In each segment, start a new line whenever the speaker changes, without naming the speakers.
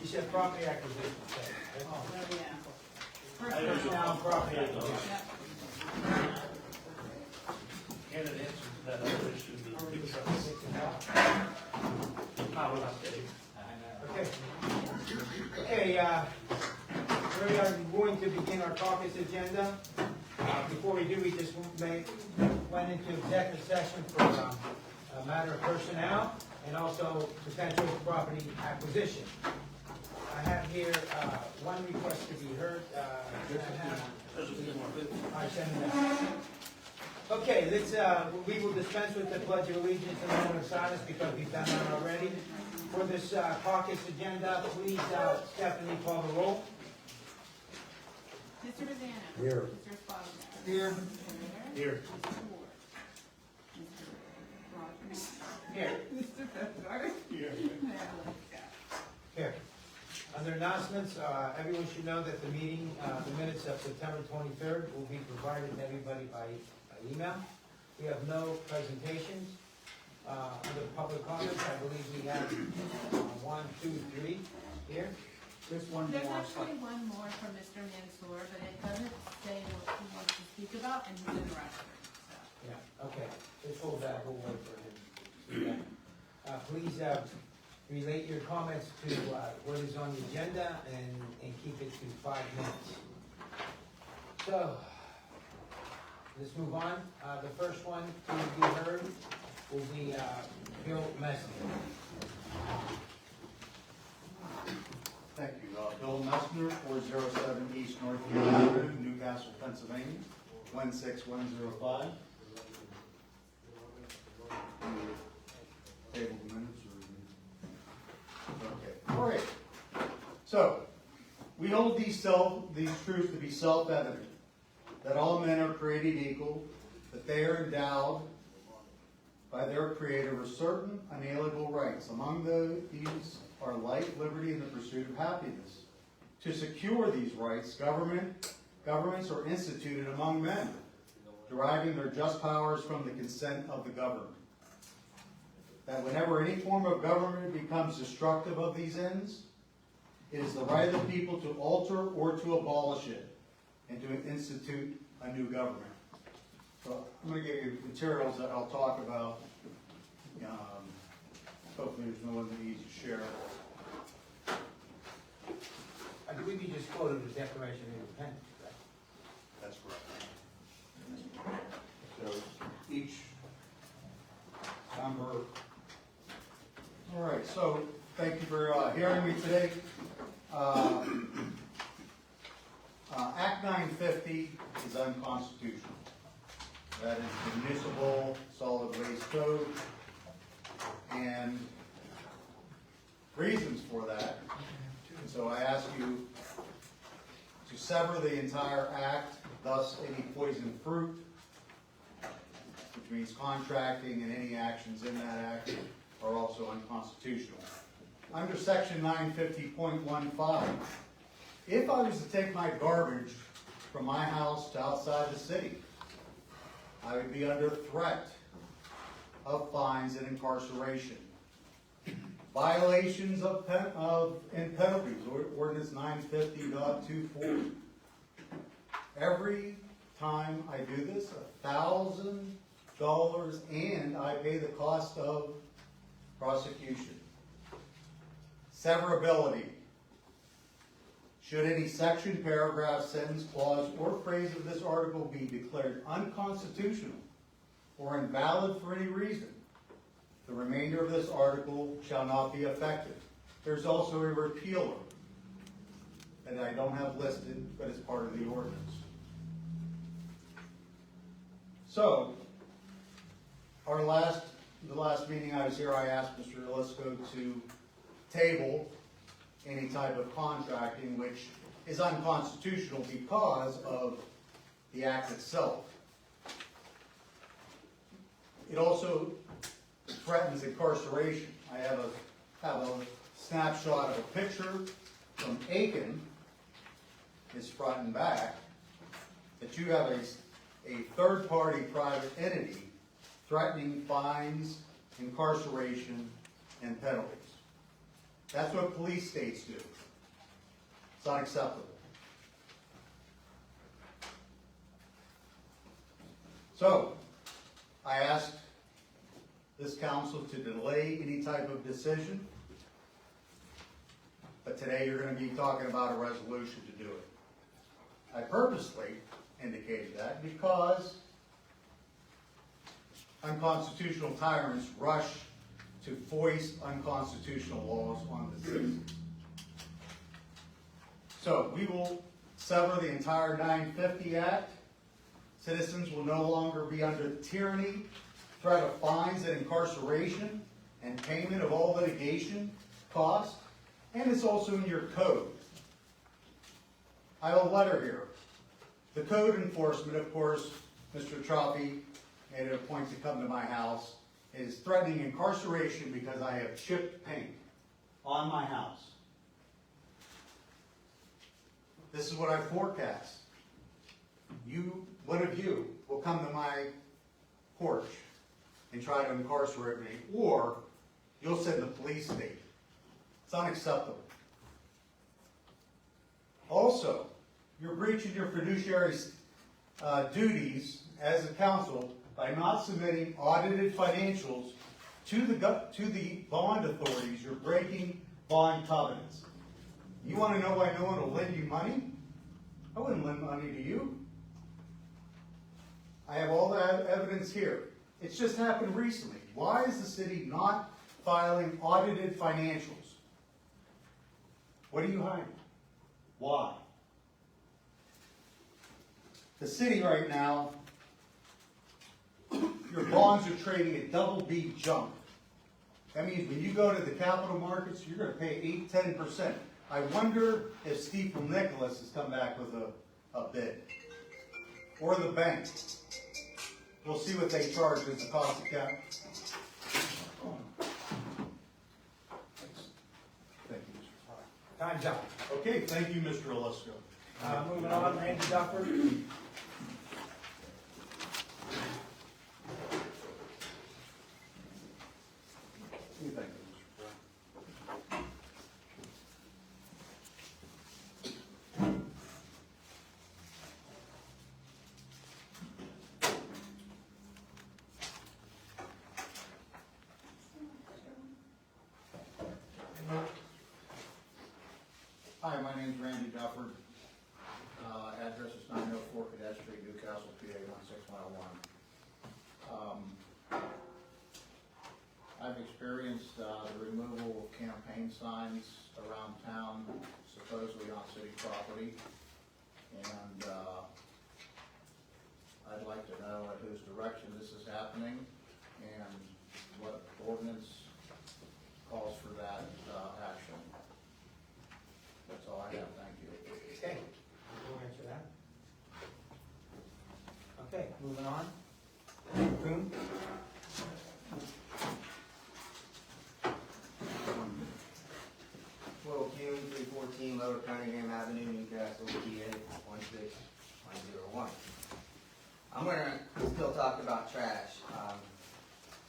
You said property acquisition.
Oh, yeah.
Personnel property acquisition.
Yep.
And it answers that other issue, the big trucks.
Okay. Okay, we are going to begin our caucus agenda. Before we do, we just went into executive session for a matter of personnel and also potential property acquisition. I have here one request to be heard. I send it out. Okay, let's, we will dispense with the pledge of allegiance and the moment of silence because we've done that already. For this caucus agenda, please, Stephanie, call the roll.
Mr. Rosanna.
Here.
Mr. Esposito.
Here.
Mr. Ritter.
Here.
Mr. Ward. Mr. Rogers.
Here.
Mr. Bethard.
Here.
Mayor Lipscott.
Here. Under announcements, everyone should know that the meeting, the minutes of September 23rd will be provided to everybody by email. We have no presentations. Under public comments, I believe we have 1, 2, 3 here. There's one
There's
more.
actually one more from Mr. Mansour, but it doesn't say what he wants to speak about and who's interested, so.
Yeah, okay. Let's hold that, we'll wait for him. Yeah. Please relate your comments to what is on the agenda and keep it to 5 minutes. So, let's move on. The first one to be heard will be Bill Messner.
Thank you. Bill Messner, 407 East Northfield Avenue, Newcastle, Pennsylvania, 16105. Table the minutes or? Okay. All right. So, we hold these truths to be self-evident, that all men are created equal, that they are endowed by their Creator with certain unalienable rights. Among these are life, liberty, and the pursuit of happiness. To secure these rights, governments are instituted among men, deriving their just powers from the consent of the governed. That whenever any form of government becomes destructive of these ends, it is the right of the people to alter or to abolish it and to institute a new government. So I'm going to give you materials that I'll talk about. Hopefully there's no one that needs to share.
I believe you just quoted the Declaration of Independence, right?
That's correct. So each number. All right, so thank you for hearing me today. Act 950 is unconstitutional. That is the municipal solid waste code. And reasons for that. And so I ask you to sever the entire act, thus any poisoned fruit, which means contracting and any actions in that act are also unconstitutional. Under section 950.15, if I was to take my garbage from my house to outside the city, I would be under threat of fines and incarceration. Violations and penalties, ordinance 950.24. Every time I do this, $1,000, and I pay the cost of prosecution. Severability. Should any section, paragraph, sentence, clause, or phrase of this article be declared unconstitutional or invalid for any reason, the remainder of this article shall not be effective. There's also a repealer that I don't have listed, but it's part of the ordinance. So, the last meeting I was here, I asked Mr. Elisco to table any type of contracting, which is unconstitutional because of the act itself. It also threatens incarceration. I have a snapshot of a picture from Aiken, it's front and back, that you have a third-party private entity threatening fines, incarceration, and penalties. That's what police states do. It's unacceptable. So, I asked this council to delay any type of decision, but today you're going to be talking about a resolution to do it. I purposely indicated that because unconstitutional tyrants rush to foist unconstitutional laws on the citizens. So we will sever the entire 950 Act. Citizens will no longer be under tyranny, threat of fines and incarceration, and payment of all litigation costs, and it's also in your code. I have a letter here. The code enforcement, of course, Mr. Troppi made it a point to come to my house, is threatening incarceration because I have chipped paint on my house. This is what I forecast. One of you will come to my porch and try to incarcerate me, or you'll send the police state. It's unacceptable. Also, you're breaching your fiduciary duties as a council by not submitting audited financials to the bond authorities. You're breaking bond covenants. You want to know why no one will lend you money? I wouldn't lend money to you. I have all that evidence here. It's just happened recently. Why is the city not filing audited financials? What are you hiding? Why? The city right now, your bonds are trading at double B jump. That means when you go to the capital markets, you're going to pay 8-10%. I wonder if Stephen Nicholas has come back with a bid. Or the bank. We'll see what they charge as the cost of capital. Thank you, Mr.
Time's up.
Okay, thank you, Mr. Alisco.
Moving on, Randy Dufford.
Thank you, Mr. Brown. Hi, my name's Randy Dufford. Address is 904 Cadet Street, Newcastle, PA 1601. I've experienced the removal of campaign signs around town, supposedly on city property. And I'd like to know at whose direction this is happening and what ordinance calls for that action. That's all I have, thank you.
Okay, we'll answer that. Okay, moving on. Kuhn.
Will Kuhn, 314 Lower Cunningham Avenue, Newcastle, PA 16101. I'm gonna still talk about trash.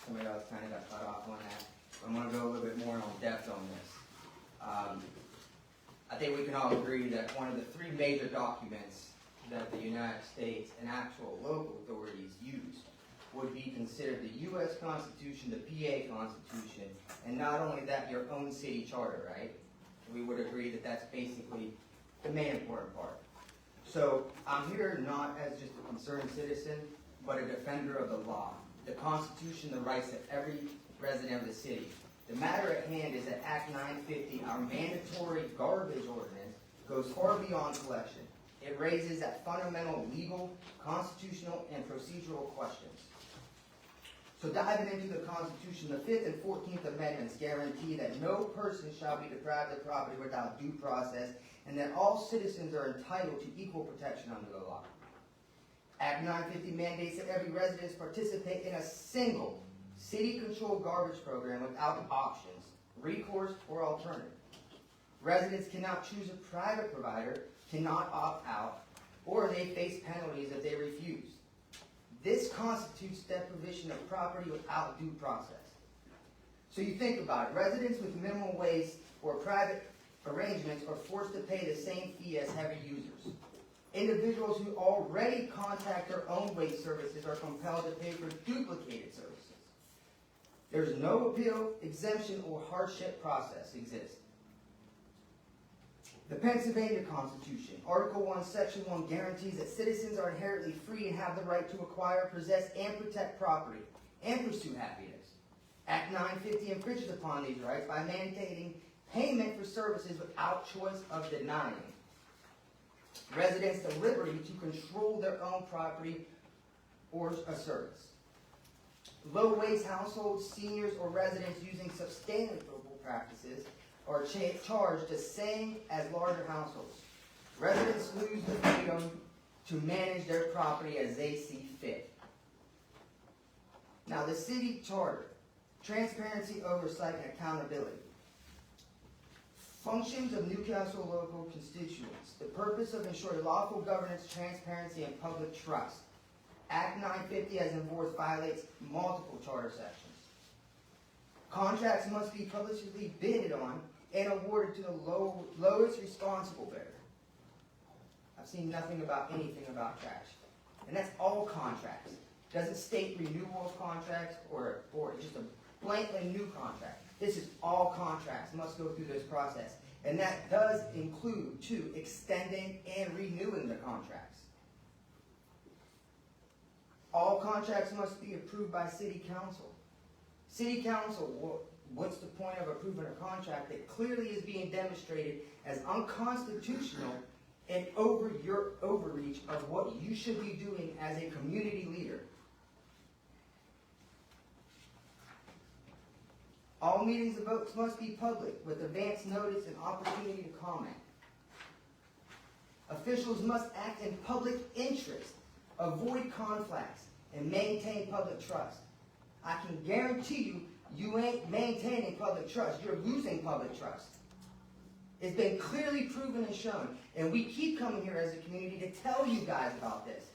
Somebody else kind of got cut off on that. I'm gonna go a little bit more in depth on this. I think we can all agree that one of the three major documents that the United States and actual local authorities use would be considered the U.S. Constitution, the PA Constitution, and not only that, your own city charter, right? We would agree that that's basically the main important part. So I'm here not as just a concerned citizen, but a defender of the law, the Constitution, the rights of every resident of the city. The matter at hand is that Act 950, our mandatory garbage ordinance, goes far beyond collection. It raises that fundamental legal, constitutional, and procedural questions. So diving into the Constitution, the 5th and 14th Amendments guarantee that no person shall be deprived of property without due process, and that all citizens are entitled to equal protection under the law. Act 950 mandates that every resident participate in a single city-controlled garbage program without options, recourse, or alternative. Residents cannot choose a private provider, cannot opt out, or they face penalties if they refuse. This constitutes deprivation of property without due process. So you think about it, residents with minimal waste or private arrangements are forced to pay the same fee as heavy users. Individuals who already contact their own waste services are compelled to pay for duplicated services. There's no appeal, exemption, or hardship process exists. The Pennsylvania Constitution, Article 1, Section 1 guarantees that citizens are inherently free and have the right to acquire, possess, and protect property, and pursue happiness. Act 950 infringes upon these rights by mandating payment for services without choice of denying residents the liberty to control their own property or a service. Low-wage households, seniors, or residents using sustainable practices are charged the same as larger households. Residents lose the freedom to manage their property as they see fit. Now, the city charter, transparency, oversight, and accountability. Functions of Newcastle local constituents. The purpose of ensuring lawful governance, transparency, and public trust. Act 950 as enforced violates multiple charter sections. Contracts must be publicly bidded on and awarded to the lowest responsible bidder. I've seen nothing about anything about trash. And that's all contracts. Doesn't state renewal of contracts or just a blankly new contract. This is all contracts must go through this process. And that does include, too, extending and renewing the contracts. All contracts must be approved by City Council. City Council, what's the point of approving a contract that clearly is being demonstrated as unconstitutional and over your overreach of what you should be doing as a community leader? All meetings and votes must be public with advance notice and opportunity to comment. Officials must act in public interest, avoid conflicts, and maintain public trust. I can guarantee you, you ain't maintaining public trust. You're losing public trust. It's been clearly proven and shown. And we keep coming here as a community to tell you guys about this.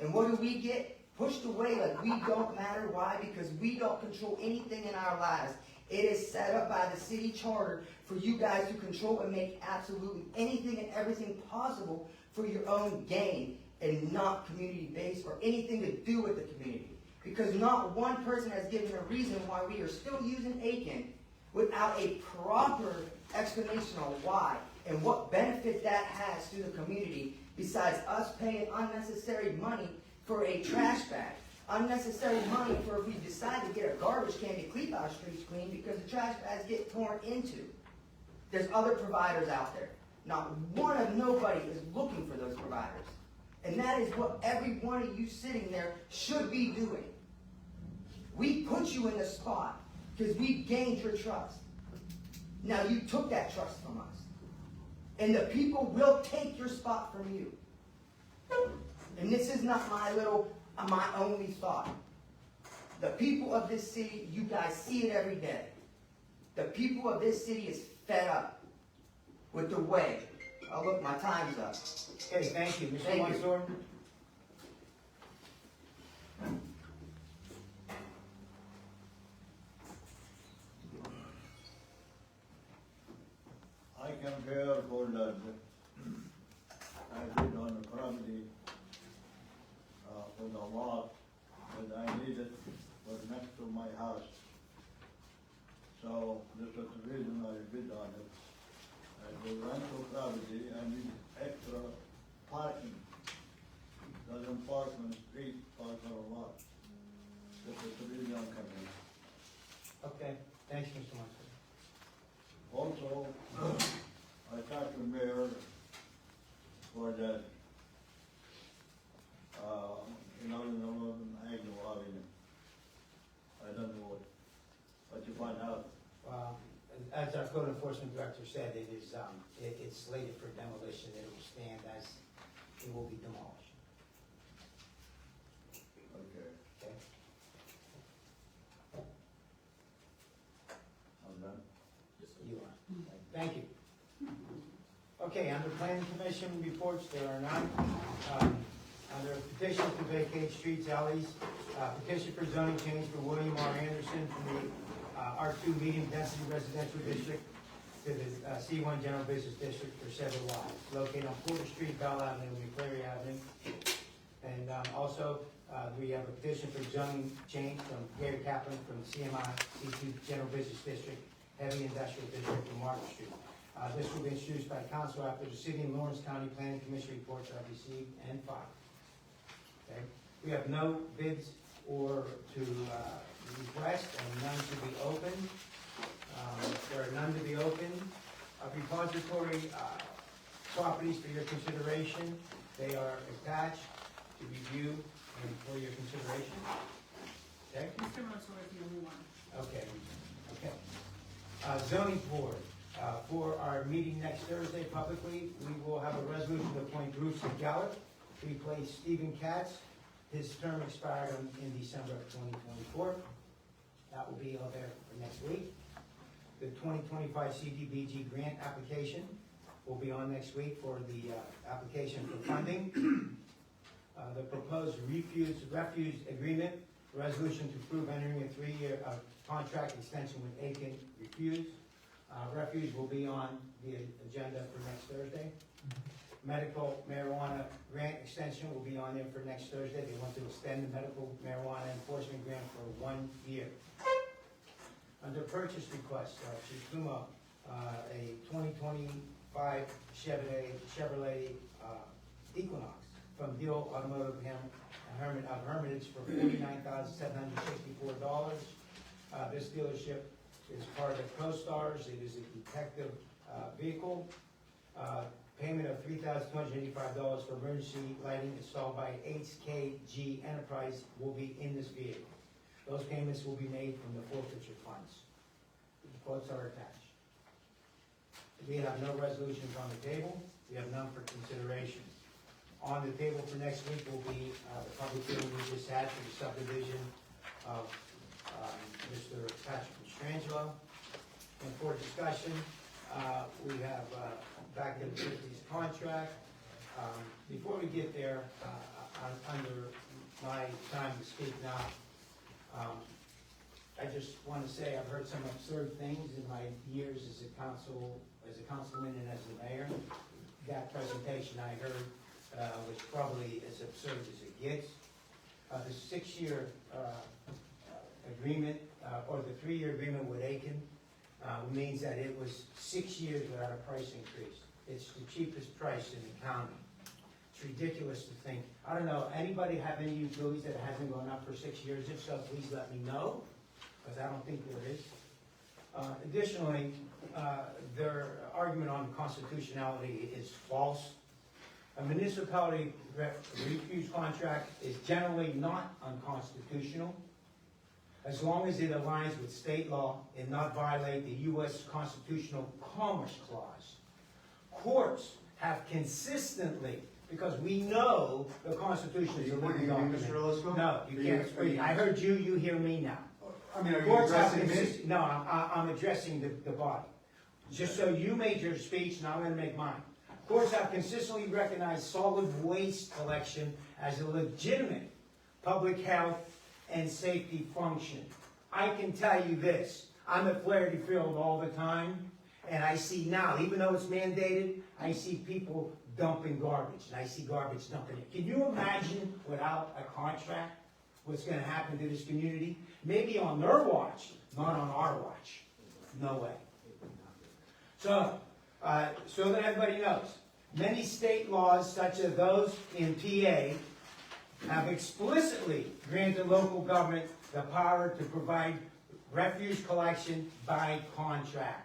And what do we get? Pushed away like we don't matter. Why? Because we don't control anything in our lives. It is set up by the city charter for you guys to control and make absolutely anything and everything possible for your own gain and not community-based or anything to do with the community. Because not one person has given a reason why we are still using Aiken without a proper explanation on why and what benefit that has to the community besides us paying unnecessary money for a trash bag. Unnecessary money for if we decide to get a garbage can to keep our streets clean because the trash bags get torn into. There's other providers out there. Not one of nobody is looking for those providers. And that is what every one of you sitting there should be doing. We put you in the spot because we gained your trust. Now you took that trust from us. And the people will take your spot from you. And this is not my only thought. The people of this city, you guys see it every day. The people of this city is fed up with the way. Oh, look, my time's up.
Okay, thank you. Mr.
Thank you.
Mansour?
I can bear for that I did on the property for the lot that I needed was next to my house. So this was the reason I bid on it. And the rental property, I need extra parking. Doesn't park on the street, park on a lot. This is the reason I'm coming.
Okay, thanks, Mr. Mansour.
Also, I talked to the mayor for that, in 11 Aiken Avenue. I don't know what you find out.
As our code enforcement director said, it is, it's slated for demolition. It will stand as, it will be demolished.
Okay,
Okay?
I'm done.
You are. Thank you. Okay, under planning commission reports, there are none. Under petition to vacate streets, alleys, petition for zoning change for William R. Anderson from the R2 medium density residential district to the C1 General Business District for several lots located on Porter Street, Bell Avenue, and McCleary Avenue. And also, we have a petition for zoning change from Gary Kaplan from CMI C2 General Business District, Heavy Industrial District to Market Street. This will be introduced by council after the City and Lawrence County Planning Commission reports are received and filed. Okay? We have no bids or to request, and none to be opened. There are none to be opened. Repository properties for your consideration. They are attached to review and for your consideration. Okay?
Mr. Mansour is the only one.
Okay, okay. Zoning board, for our meeting next Thursday publicly, we will have a resolution to appoint Bruce Gallup to replace Stephen Katz. His term expired in December of 2024. That will be out there for next week. The 2025 CDBG grant application will be on next week for the application for funding. The proposed refuse agreement, resolution to approve entering a 3-year contract extension with Aiken Refuse. Refuge will be on the agenda for next Thursday. Medical marijuana grant extension will be on there for next Thursday. They want to extend the medical marijuana enforcement grant for 1 year. Under purchase request, Chikuma, a 2025 Chevrolet Equinox from Deal Automotive Hermitage for $49,764. This dealership is part of CoStars. It is a detective vehicle. Payment of $3,285 for emergency lighting installed by HKG Enterprise will be in this vehicle. Those payments will be made from the forfeiture funds. The quotes are attached. We have no resolutions on the table. We have none for consideration. On the table for next week will be the public hearing we just had for the subdivision of Mr. Patrick Mastrangelo. And for discussion, we have back to the 50s contract. Before we get there, under my time to speak now, I just want to say I've heard some absurd things in my years as a councilman and as a mayor. That presentation I heard was probably as absurd as it gets. The 6-year agreement, or the 3-year agreement with Aiken, means that it was 6 years without a price increase. It's the cheapest price in the county. It's ridiculous to think. I don't know, anybody have any utilities that hasn't gone up for 6 years? If so, please let me know, because I don't think there is. Additionally, their argument on constitutionality is false. A municipality refuse contract is generally not unconstitutional, as long as it aligns with state law and not violate the U.S. Constitutional Commerce Clause. Courts have consistently, because we know the Constitution is a living document.
Mr. Orozco?
No, you can't speak. I heard you, you hear me now.
I mean, are you
Courts have
addressing me?
No, I'm addressing the body. Just so you made your speech, now I'm gonna make mine. Courts have consistently recognized solid waste collection as a legitimate public health and safety function. I can tell you this, I'm at Flaherty Field all the time, and I see now, even though it's mandated, I see people dumping garbage, and I see garbage dumping it. Can you imagine without a contract what's gonna happen to this community? Maybe on their watch, not on our watch. No way. So that everybody knows, many state laws, such as those in PA, have explicitly granted local government the power to provide refuse collection by contract.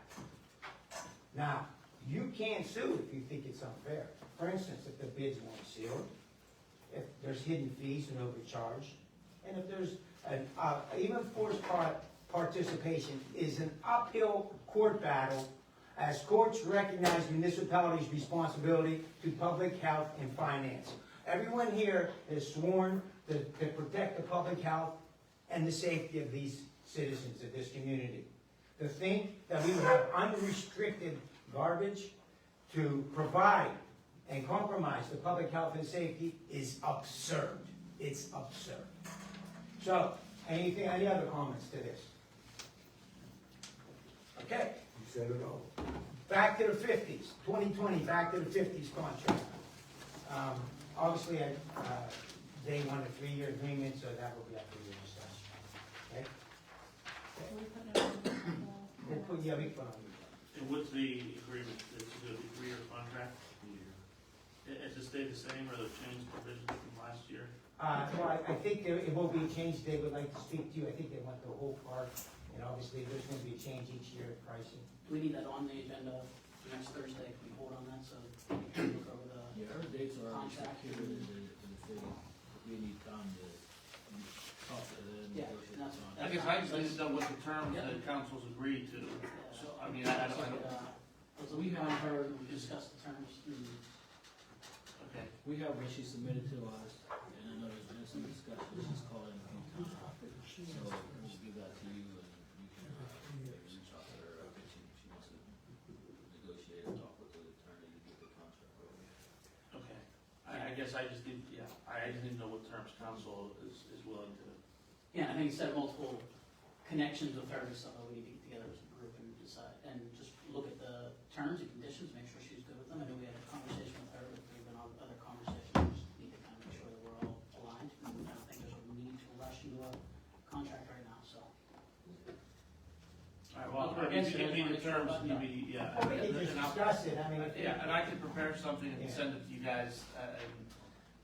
Now, you can't sue if you think it's unfair. For instance, if the bids weren't sealed, if there's hidden fees and overcharge, and if there's even forced participation is an uphill court battle, as courts recognize municipalities' responsibility to public health and finance. Everyone here is sworn to protect the public health and the safety of these citizens of this community. To think that we would have unrestricted garbage to provide and compromise the public health and safety is absurd. It's absurd. So, any other comments to this? Okay.
You said it all.
back to the 50s, 2020, back to the 50s contract. Obviously, they want a 3-year agreement, so that will be up to your discussion. Okay?
Can we put it on the
We'll put, yeah, we put on you.
And what's the agreement, it's a 3-year contract? Has it stayed the same, or the changed provisions from last year?
Well, I think it will be a change. They would like to speak to you. I think they want the whole park, and obviously there's going to be a change each year of pricing.
Do we need that on the agenda for next Thursday? Can we hold on that so we can look over the
Yeah, our dates are already
contract?
secured in the city. We need time to talk to them,
Yeah,
negotiate.
that's
the
fine.
I guess I just need to know what the terms that council's agreed to. So, I mean, I don't,
We have heard, we discussed the terms, and
okay.
We have what she submitted to us, and I know there's been some discussion, she's called in a few times. So we'll give that to you, and you can reach out to her. I think she wants to negotiate and talk with the attorney to get the contract over.
Okay, I guess I just need, yeah, I just need to know what terms council is willing to.
yeah, I think instead of multiple connections with her, so we need to get together as a group and decide, and just look at the terms and conditions, make sure she's good with them. I know we had a conversation with her, but we've been on other conversations, we just need to kind of make sure that we're all aligned. And I don't think there's a need to rush into a contract right now, so.
All right, well, if you give me the terms, give me, yeah.
We can just
and I'll-
discuss it. I mean,
Yeah, and I can prepare something and
Yeah.
send it to you guys, and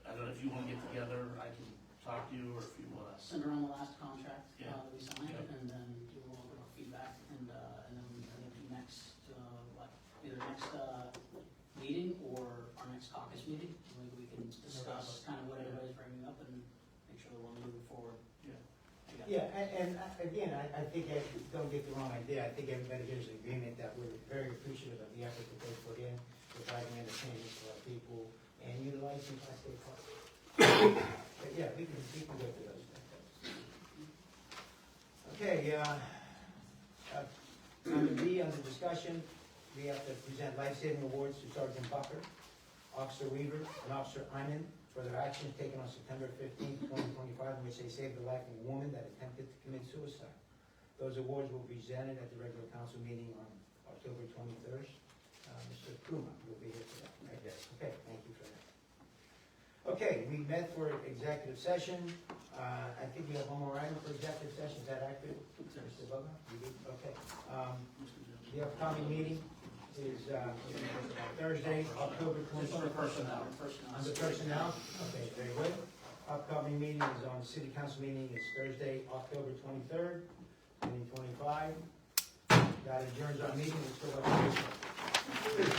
I don't know if you wanna get together, I can talk to you, or if you wanna.
Send around the last contract
Yeah.
that we signed,
Yeah.
and then do a little bit of feedback, and then we can do next, either next meeting or our next caucus meeting. Maybe we can discuss kind of what everybody's bringing up and make sure that we're moving forward.
yeah, and again, I think, don't get the wrong idea. I think everybody here is in agreement that we're very appreciative of the effort that they put in, providing entertainment for our people, and utilizing Class A parks. But yeah, we can go through those things. Okay, under B, under discussion, we have to present life-saving awards to Sergeant Bucker, Officer Weaver, and Officer Iman for their actions taken on September 15, 2025, in which they saved the life of a woman that attempted to commit suicide. Those awards will be presented at the regular council meeting on October 23rd. Mr. Kuhn will be here for that. Right?
Yes.
Okay, thank you for that. Okay, we met for executive session. I think we have one more item for executive session. Is that accurate? Mr. Bugler? You good? Okay. The upcoming meeting is Thursday, October
Just on
21st.
the personnel.
Under personnel? Okay, very good. Upcoming meeting is on city council meeting is Thursday, October 23rd, 2025. That adjourns our meeting. Let's go back to business.